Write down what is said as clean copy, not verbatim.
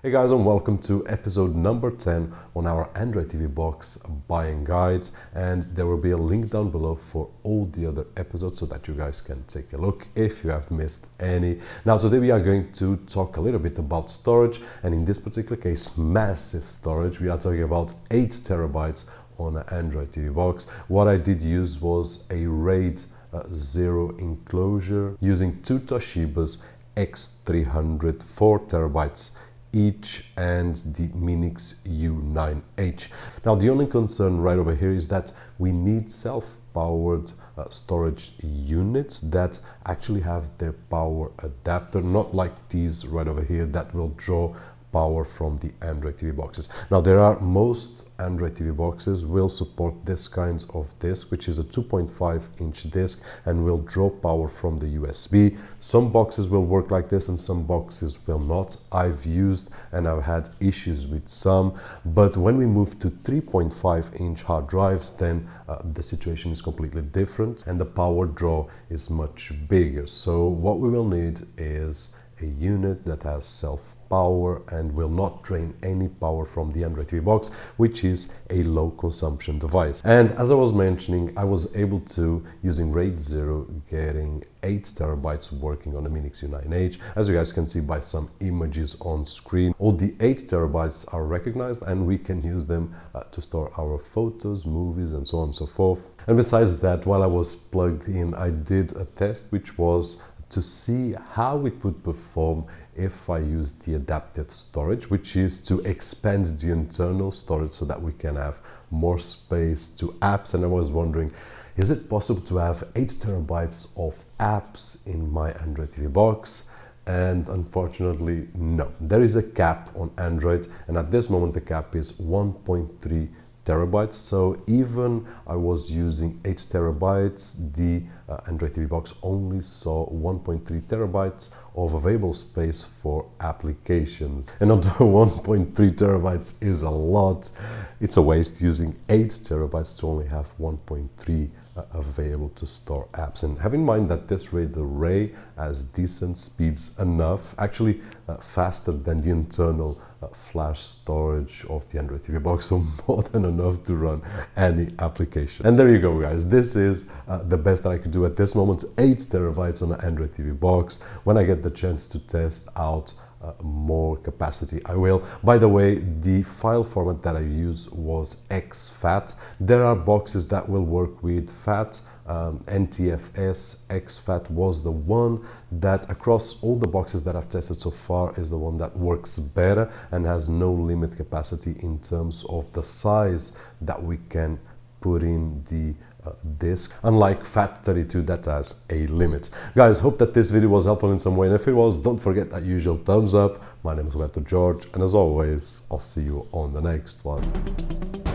Hey guys, and welcome to episode number 10 on our Android TV box buying guides, and there will be a link down below for all the other episodes so that you guys can take a look if you have missed any. Now today we are going to talk a little bit about storage, and in this particular case massive storage. We are talking about 8 terabytes on an Android TV box. What I did use was a RAID 0 enclosure using two Toshiba's X300 4 terabytes each and the Minix U9H. Now the only concern right over here is that we need self-powered storage units that actually have their power adapter, not like these right over here that will draw power from the Android TV boxes. Now most Android TV boxes will support this kind of disc, which is a 2.5-inch disc and will draw power from the USB. Some boxes will work like this and some boxes will not. I've used and I've had issues with some, but when we move to 3.5-inch hard drives, then the situation is completely different and the power draw is much bigger. So what we will need is a unit that has self-power and will not drain any power from the Android TV box, which is a low consumption device. And as I was mentioning, I was able to, using RAID 0, getting 8 terabytes working on the Minix U9H. As you guys can see by some images on screen, all the 8 terabytes are recognized and we can use them to store our photos, movies, and so on and so forth. And besides that, while I was plugged in, I did a test which was to see how it would perform if I use the adaptive storage, which is to expand the internal storage so that we can have more space to apps. And I was wondering, is it possible to have 8 terabytes of apps in my Android TV box? And unfortunately, no. There is a cap on Android, and at this moment the cap is 1.3 terabytes. So even I was using 8 terabytes, the Android TV box only saw 1.3 terabytes of available space for applications. And although 1.3 terabytes is a lot, it's a waste using 8 terabytes to only have 1.3 available to store apps. And have in mind that this RAID array has decent speeds enough, actually faster than the internal flash storage of the Android TV box, so more than enough to run any application. And there you go, guys. This is the best that I could do at this moment. 8 terabytes on an Android TV box. When I get the chance to test out more capacity, I will. By the way, the file format that I used was exFAT. There are boxes that will work with FAT. NTFS exFAT was the one that, across all the boxes that I've tested so far, is the one that works better and has no limit capacity in terms of the size that we can put in the disk, unlike FAT32 that has a limit. Guys, hope that this video was helpful in some way, and if it was, don't forget that usual thumbs up. My name is Roberto, and as always, I'll see you on the next one.